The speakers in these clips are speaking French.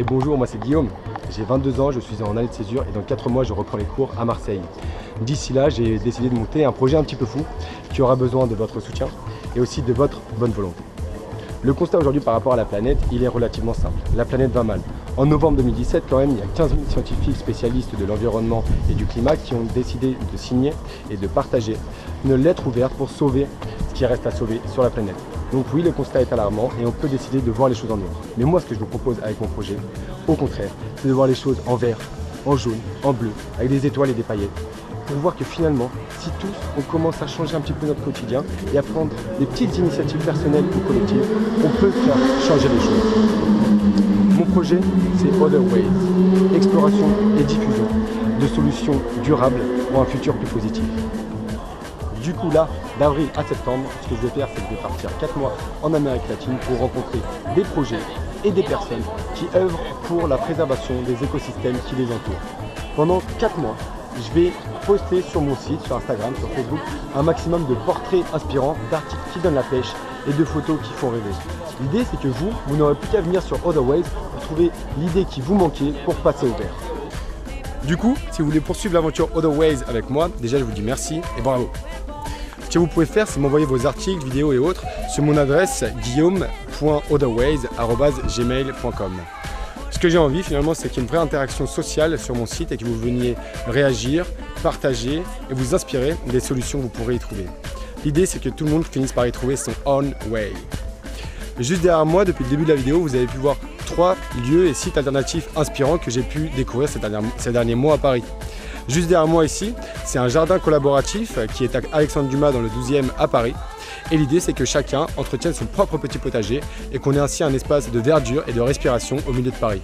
Bonjour, moi c'est Guillaume, j'ai 22 ans, je suis en année de césure et dans 4 mois je reprends les cours à Marseille. D'ici là, j'ai décidé de monter un projet un petit peu fou qui aura besoin de votre soutien et aussi de votre bonne volonté. Le constat aujourd'hui par rapport à la planète, il est relativement simple. La planète va mal. En novembre 2017, quand même, il y a 15 000 scientifiques spécialistes de l'environnement et du climat qui ont décidé de signer et de partager une lettre ouverte pour sauver ce qui reste à sauver sur la planète. Donc oui, le constat est alarmant et on peut décider de voir les choses en noir. Mais moi, ce que je vous propose avec mon projet, au contraire, c'est de voir les choses en vert, en jaune, en bleu, avec des étoiles et des paillettes. Pour voir que finalement, si tous on commence à changer un petit peu notre quotidien et à prendre des petites initiatives personnelles ou collectives, on peut faire changer les choses. Mon projet, c'est Other Ways, exploration et diffusion de solutions durables pour un futur plus positif. Du coup là, d'avril à septembre, ce que je vais faire, c'est que je vais partir 4 mois en Amérique latine pour rencontrer des projets et des personnes qui œuvrent pour la préservation des écosystèmes qui les entourent. Pendant 4 mois, je vais poster sur mon site, sur Instagram, sur Facebook, un maximum de portraits inspirants, d'articles qui donnent la pêche et de photos qui font rêver. L'idée, c'est que vous n'aurez plus qu'à venir sur Other Ways pour trouver l'idée qui vous manquait pour passer au vert. Du coup, si vous voulez poursuivre l'aventure Other Ways avec moi, déjà je vous dis merci et bravo. Ce que vous pouvez faire, c'est m'envoyer vos articles, vidéos et autres sur mon adresse guillaume.otherways@gmail.com. Ce que j'ai envie finalement, c'est qu'il y ait une vraie interaction sociale sur mon site et que vous veniez réagir, partager et vous inspirer des solutions que vous pourrez y trouver. L'idée, c'est que tout le monde finisse par y trouver son own way. Juste derrière moi, depuis le début de la vidéo, vous avez pu voir 3 lieux et sites alternatifs inspirants que j'ai pu découvrir ces derniers mois à Paris. Juste derrière moi ici, c'est un jardin collaboratif qui est à Alexandre Dumas dans le 12e à Paris. Et l'idée, c'est que chacun entretienne son propre petit potager et qu'on ait ainsi un espace de verdure et de respiration au milieu de Paris.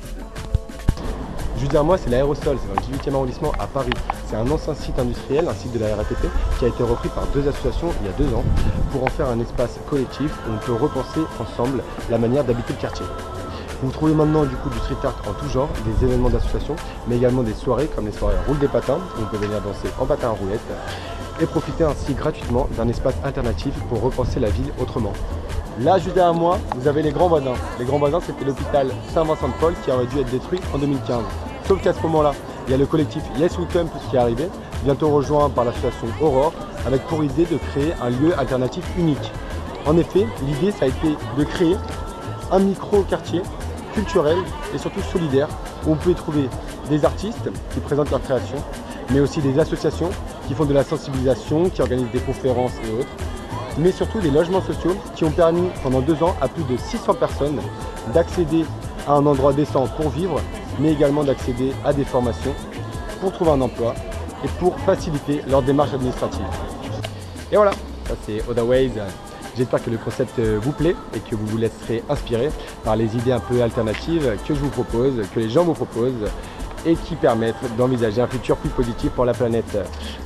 Juste derrière moi, c'est l'Aérosol, c'est dans le 18e arrondissement à Paris. C'est un ancien site industriel, un site de la RATP, qui a été repris par 2 associations il y a 2 ans pour en faire un espace collectif où on peut repenser ensemble la manière d'habiter le quartier. Vous trouvez maintenant du coup du street art en tout genre, des événements d'association, mais également des soirées comme les soirées Roule des patins, où on peut venir danser en patin à roulettes, et profiter ainsi gratuitement d'un espace alternatif pour repenser la ville autrement. Là, juste derrière moi, vous avez les Grands Voisins. Les Grands Voisins, c'était l'hôpital Saint-Vincent-de-Paul qui aurait dû être détruit en 2015. Sauf qu'à ce moment-là, il y a le collectif Yes We Come qui est arrivé, bientôt rejoint par l'association Aurore, avec pour idée de créer un lieu alternatif unique. En effet, l'idée, ça a été de créer un micro-quartier culturel et surtout solidaire où on peut y trouver des artistes qui présentent leur création, mais aussi des associations qui font de la sensibilisation, qui organisent des conférences et autres, mais surtout des logements sociaux qui ont permis pendant 2 ans à plus de 600 personnes d'accéder à un endroit décent pour vivre, mais également d'accéder à des formations pour trouver un emploi et pour faciliter leur démarche administrative. Et voilà, ça c'est Other Ways. J'espère que le concept vous plaît et que vous vous laisserez inspirer par les idées un peu alternatives que je vous propose, que les gens vous proposent et qui permettent d'envisager un futur plus positif pour la planète.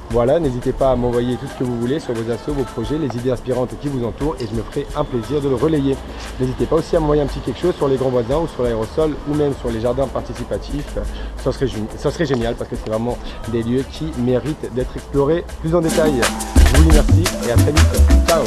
Voilà, n'hésitez pas à m'envoyer tout ce que vous voulez sur vos assos, vos projets, les idées inspirantes qui vous entourent et je me ferai un plaisir de le relayer. N'hésitez pas aussi à m'envoyer un petit quelque chose sur les Grands Voisins ou sur l'Aérosol ou même sur les jardins participatifs. Ça serait génial parce que c'est vraiment des lieux qui méritent d'être explorés plus en détail. Je vous remercie et à très vite. Ciao.